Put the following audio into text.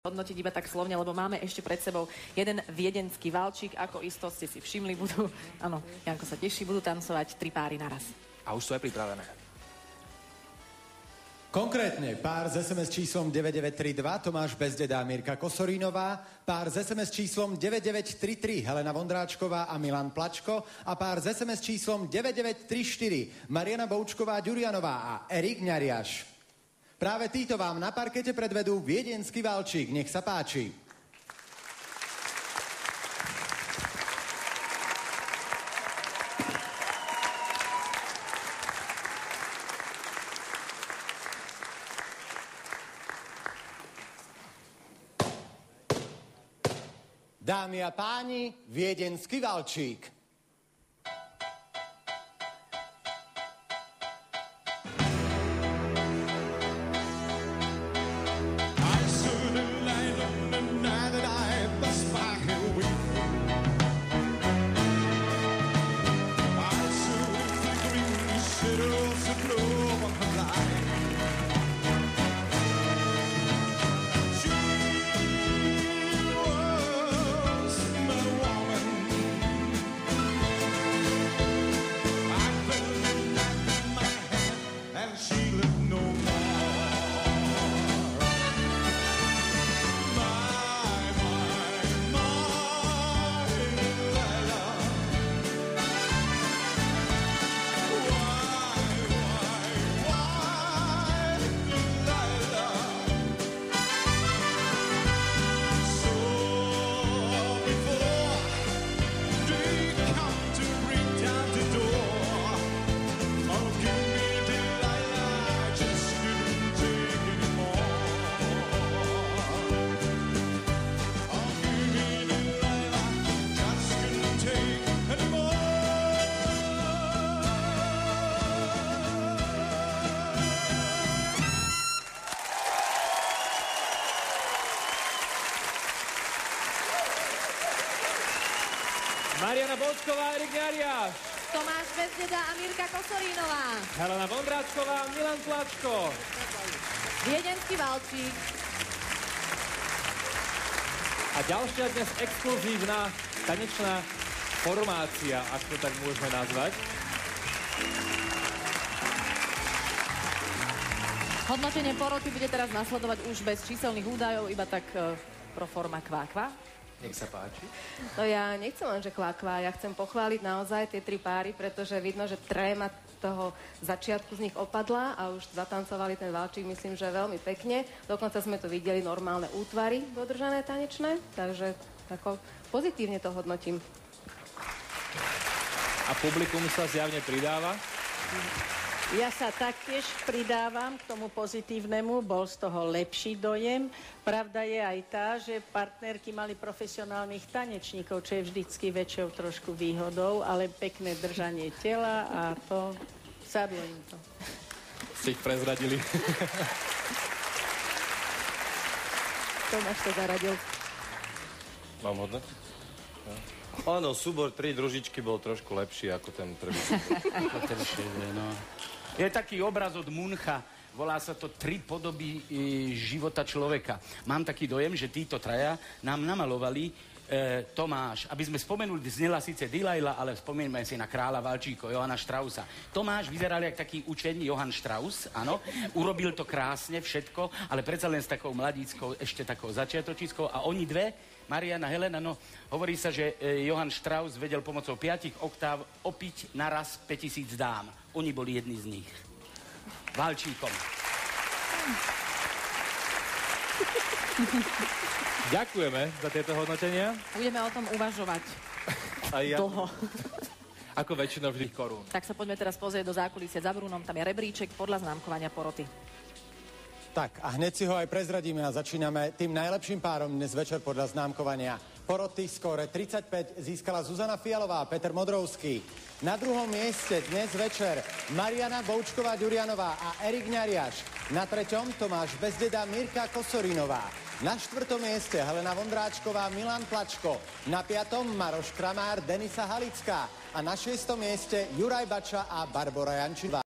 hodnotiť iba tak slovne, lebo máme ešte pred sebou jeden viedenský valčík, ako isto ste si všimli, budú, áno, Janko sa teší, budú tancovať 3 páry naraz. A už sú aj pripravené. Konkrétne pár s SMS číslom 9932 Tomáš Bezdeda a Mirka Kosorínová, pár s SMS číslom 9933 Helena Vondráčková a Milan Plačko a pár s SMS číslom 9934 Mariana Boučková Ďurianová a Erik Ňariáš. Práve títo vám na parkete predvedú viedenský valčík. Nech sa páči. Dámy a páni, viedenský valčík. Mariana Boučková, Erik Ňariáš. Tomáš Bezdeda a Mirka Kosorínová. Helena Vondráčková, Milan Plačko. Viedenský valčík. A ďalšia dnes exkluzívna tanečná formácia, ak to tak môžeme nazvať. Hodnotenie poroty bude teraz nasledovať už bez číselných údajov, iba tak pro forma kvákva. Nech sa páči. No ja nechcem len, že kvá, ja chcem pochváliť naozaj tie 3 páry, pretože vidno, že tréma toho začiatku z nich opadla a už zatancovali ten valčík, myslím, že veľmi pekne. Dokonca sme tu videli normálne útvary dodržané tanečné, takže tako pozitívne to hodnotím. A publikum sa zjavne pridáva? Ja sa taktiež pridávam k tomu pozitívnemu, bol z toho lepší dojem. Pravda je aj tá, že partnerky mali profesionálnych tanečníkov, čo je vždycky väčšou trošku výhodou, ale pekné držanie tela a to sadlo im to. Ste ich prezradili. Tomáš to zaradil. Mám hodnotiť? Áno, súbor 3 družičky bol trošku lepší ako ten prvý súbor. Je taký obraz od Muncha, volá sa to 3 podoby života človeka. Mám taký dojem, že títo traja nám namalovali Tomáš, aby sme spomenuli, znela síce Delilah, ale spomeňme si na kráľa Valčíko, Johana Straussa. Tomáš vyzeral jak taký učený Johann Strauss, áno, urobil to krásne všetko, ale predsa len s takou mladíckou, ešte takou začiatočíckou a oni dve, Mariana, Helena, no hovorí sa, že Johann Strauss vedel pomocou 5 oktáv opiť naraz 5000 dám. Oni boli jedni z nich. Valčíkom. Ďakujeme za tieto hodnotenia. Budeme o tom uvažovať A ja... dlho. Ako väčšinou vždy korún. Tak sa poďme teraz pozrieť do zákulisia za Brunom. Tam je rebríček podľa známkovania poroty. Tak a hneď si ho aj prezradíme a začíname tým najlepším párom dnes večer podľa známkovania poroty. Skóre 35 získala Zuzana Fialová, Peter Modrovský. Na druhom mieste dnes večer Mariana Boučková Ďurianová a Erik Ňariáš. Na 3. Tomáš Bezdeda, Mirka Kosorínová. Na 4. mieste Helena Vondráčková, Milan Plačko. Na 5. Maroš Kramár, Denisa Halická. A na 6. mieste Juraj Bača a Barbora Jančíková.